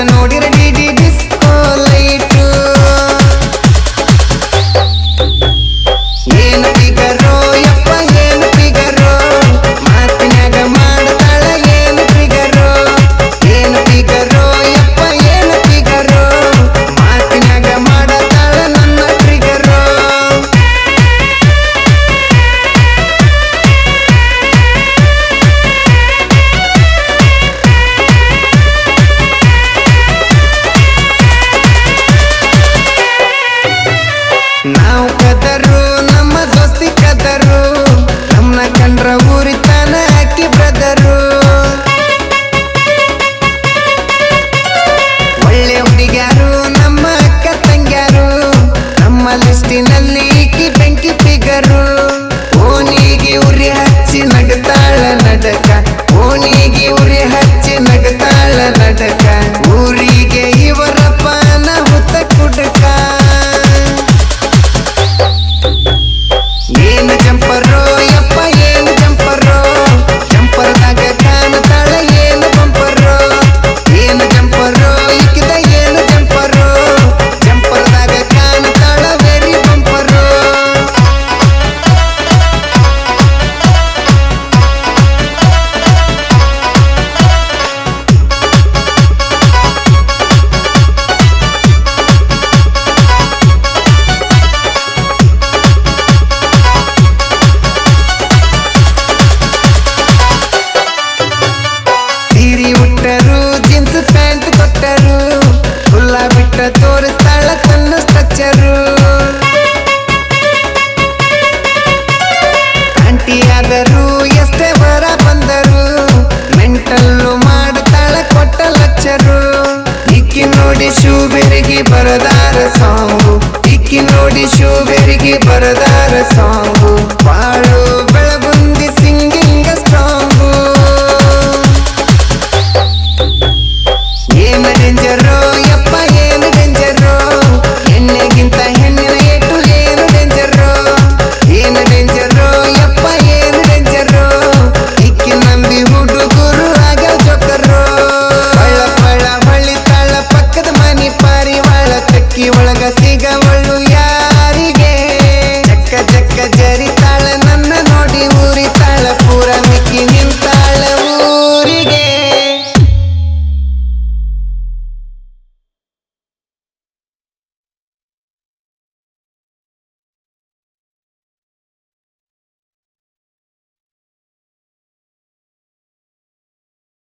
ನೋಡಿರ DD disco light ಏನು ಫಿಗರೋ ಯಪ್ಪ ಏನು ಫಿಗರೋ ಮಾತಿನಾಗ ಮಾಡ್ತಾಳ ಏನು ಫಿಗರೋ ಏನು ಫಿಗರೋ ಯಪ್ಪ ಏನು ಫಿಗರೋ ಮಾತಿನಾಗ ಮಾಡತಾಳ ನನ್ನ ಟ್ರಿಗರೋ ನಾವು ಕದರು ನಮ್ಮ ದೋಸ್ತಿ ಕದರು ನಮ್ಮನ್ನ ಕಂಡ್ರ ಊರಿತಾನ ಅಕ್ಕಿ ಬ್ರದರು ಒಳ್ಳೆ ಹುಡುಗ್ಯಾರು ನಮ್ಮ ಅಕ್ಕ ತಂಗ್ಯಾರು ನಮ್ಮ ಲಿಸ್ಟಿನಲ್ಲಿ ಈಕಿ ಬೆಂಕಿ ಫಿಗರು ಓನಿಗೆ ಉರಿ ಹಚ್ಚಿ ನಗತಾಳ ನಡಕ ಓನಿಗೆ ಉರಿ ಹಚ್ಚಿ ನಗತಾಳ ನಡಕ ಊರಿಗೆ ಇವರಪ್ಪನ ಹುತ್ತ ಕುಡಕ ಏನು ಜಂಪರೋ ಯಪ್ಪ ಏನು ಜಂಪರೋ ಜಂಪರದಾಗ ಕಾಣತಾಳ ಏನು ಬಂಪರೋ ಏನು ಜಂಪರೋ ಇಕ್ಕಿದ ಏನು ಜಂಪರೋ ಜಂಪರದಾಗ ಕಾಣತಾಳ ವೆರಿ ಬಂಪರೋ ಸೀರೆ ಉಟ್ಟರು ಜೀನ್ಸ್ ಪ್ಯಾಂಟ್ ಕೊಟ್ಟರು ಹುಲ್ಲ ಬಿಟ್ಟ ತೋರಿಸ್ತಾಳ ತನ್ನ ಸ್ಟ್ರಕ್ಚರು ಆಂಟಿ ಆದರು ಎಷ್ಟೇ ವರ ಬಂದರು ಮೆಂಟಲ್ಲು ಮಾಡ್ತಾಳ ಕೊಟ್ಟ ಲಕ್ಷರು ಇಕ್ಕಿ ನೋಡಿ ಶೂಬೆರಿಗೆ ಬರದಾರ ಸಾಂಗು ಇಕ್ಕಿ ನೋಡಿ ಶೂಬೆರಿಗೆ ಬರದಾರ ಸಾಂಗು ಬಾಳು